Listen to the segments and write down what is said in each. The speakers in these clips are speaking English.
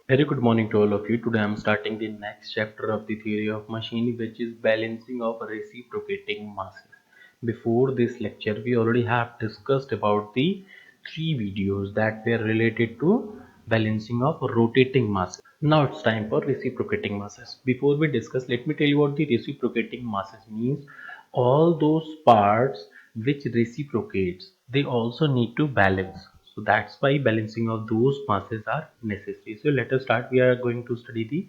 Very good morning to all of you. Today I'm starting the next chapter of the theory of machine, which is balancing of reciprocating masses. Before this lecture, we already have discussed about the three videos that were related to balancing of rotating masses. Now it's time for reciprocating masses. Before we discuss, let me tell you what the reciprocating masses means. All those parts which reciprocates, they also need to balance. So that's why balancing of those masses are necessary. So let us start. We are going to study the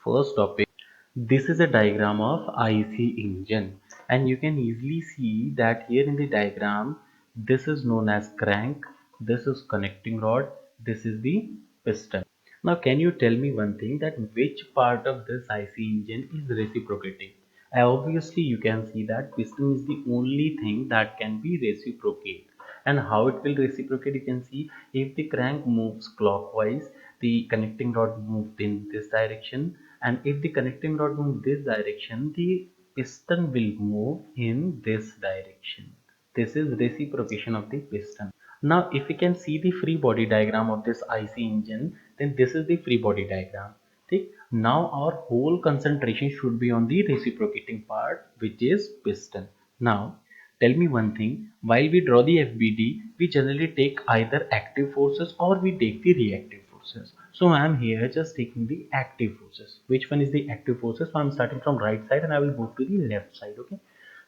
first topic. This is a diagram of IC engine, and you can easily see that here in the diagram this is known as crank, this is connecting rod, this is the piston. Now can you tell me one thing, that which part of this IC engine is reciprocating? Obviously you can see that piston is the only thing that can be reciprocate. And how it will reciprocate, you can see if the crank moves clockwise, the connecting rod moved in this direction, and if the connecting rod moves this direction, the piston will move in this direction. This is reciprocation of the piston. Now if we can see the free body diagram of this IC engine, then this is the free body diagram. Okay? Now our whole concentration should be on the reciprocating part, which is piston. Now tell me one thing, while we draw the FBD, we generally take either active forces or we take the reactive forces. So I am here just taking the active forces. Which one is the active forces? So I am starting from right side and I will move to the left side. Okay.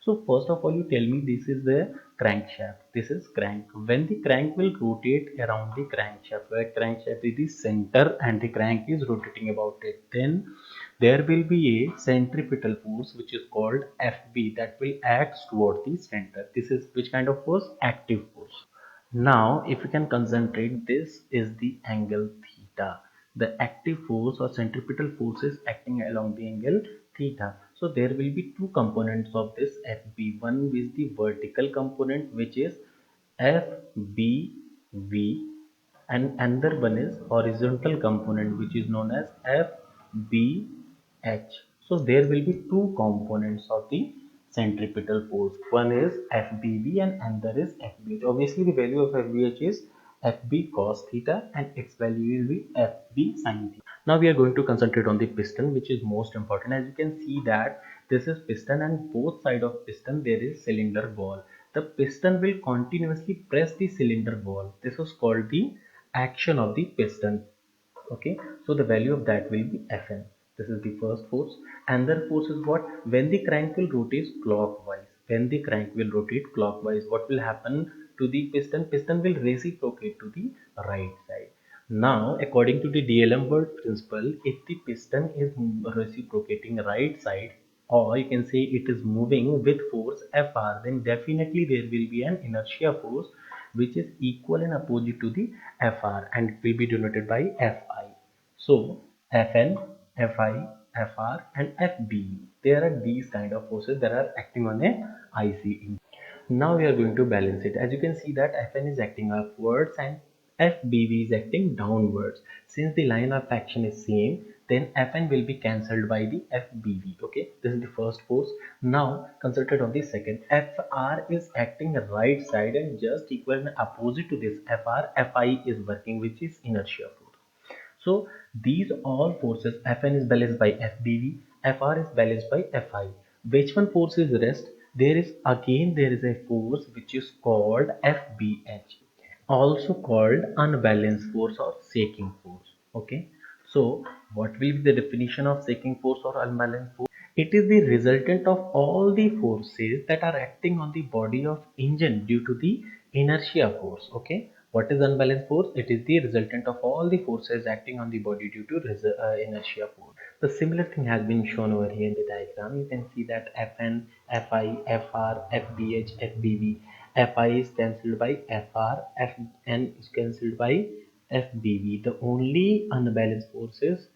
So first of all, you tell me this is the crankshaft. This is crank. When the crank will rotate around the crankshaft, where crankshaft is the center and the crank is rotating about it, then there will be a centripetal force which is called FB that will act toward the center. This is which kind of force? Active force. Now, if you can concentrate, this is the angle theta. The active force or centripetal force is acting along the angle theta. So there will be two components of this FB. One is the vertical component, which is FBV, and another one is horizontal component, which is known as FBH. So there will be two components of the centripetal force. One is FBV and another is FBH. Obviously the value of FBH is FB cos theta and its value will be FB sin theta. Now we are going to concentrate on the piston, which is most important. As you can see that this is piston and both side of piston there is cylinder wall. The piston will continuously press the cylinder wall. This is called the action of the piston. Okay, so the value of that will be Fn. This is the first force. Another force is what? When the crank will rotate clockwise, when the crank will rotate clockwise, what will happen to the piston? Piston will reciprocate to the right side. Now according to the D'Alembert principle, if the piston is reciprocating right side, or you can say it is moving with force Fr, then definitely there will be an inertia force which is equal and opposite to the Fr, and it will be denoted by Fi. So Fn, Fi, Fr and Fb. There are these kind of forces that are acting on a IC. Now we are going to balance it. As you can see that Fn is acting upwards and Fbv is acting downwards. Since the line of action is same, then Fn will be cancelled by the Fbv. Okay, this is the first force. Now concentrate on the second. Fr is acting right side and just equal and opposite to this Fr. Fi is working, which is inertia force. So these all forces, Fn is balanced by Fbv, Fr is balanced by Fi. Which one force is rest? There is a force which is called Fbh, also called unbalanced force or shaking force. Okay. So what will be the definition of shaking force or unbalanced force? It is the resultant of all the forces that are acting on the body of engine due to the inertia force. Okay. What is unbalanced force? It is the resultant of all the forces acting on the body due to inertia force. The similar thing has been shown over here in the diagram. You can see that Fn, Fi, Fr, Fbh, Fbv. Fi is cancelled by Fr, Fn is cancelled by Fbv. The only unbalanced force is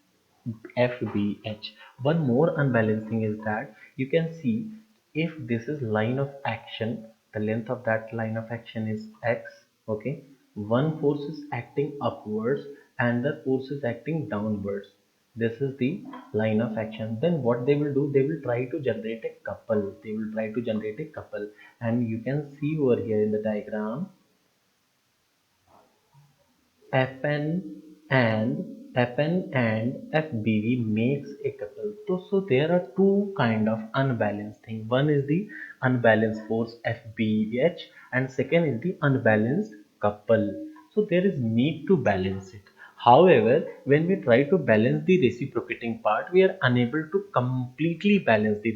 FBH. One more unbalanced thing is that you can see, if this is line of action, the length of that line of action is X. Okay, one force is acting upwards and the force is acting downwards. This is the line of action. Then what they will do, they will try to generate a couple. They will try to generate a couple, and you can see over here in the diagram Fn and Fn and Fbv makes a couple. So there are two kind of unbalanced thing. One is the unbalanced force Fbh and second is the unbalanced couple. So there is need to balance it. However, when we try to balance the reciprocating part, we are unable to completely balance the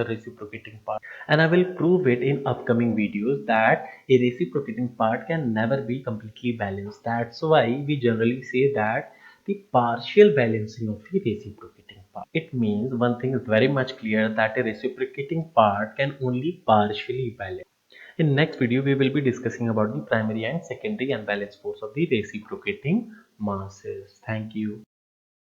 reciprocating part. And I will prove it in upcoming videos that a reciprocating part can never be completely balanced. That's why we generally say that the partial balancing of the reciprocating part. It means one thing is very much clear that a reciprocating part can only partially balance. In next video, we will be discussing about the primary and secondary unbalanced force of the reciprocating masses. Thank you.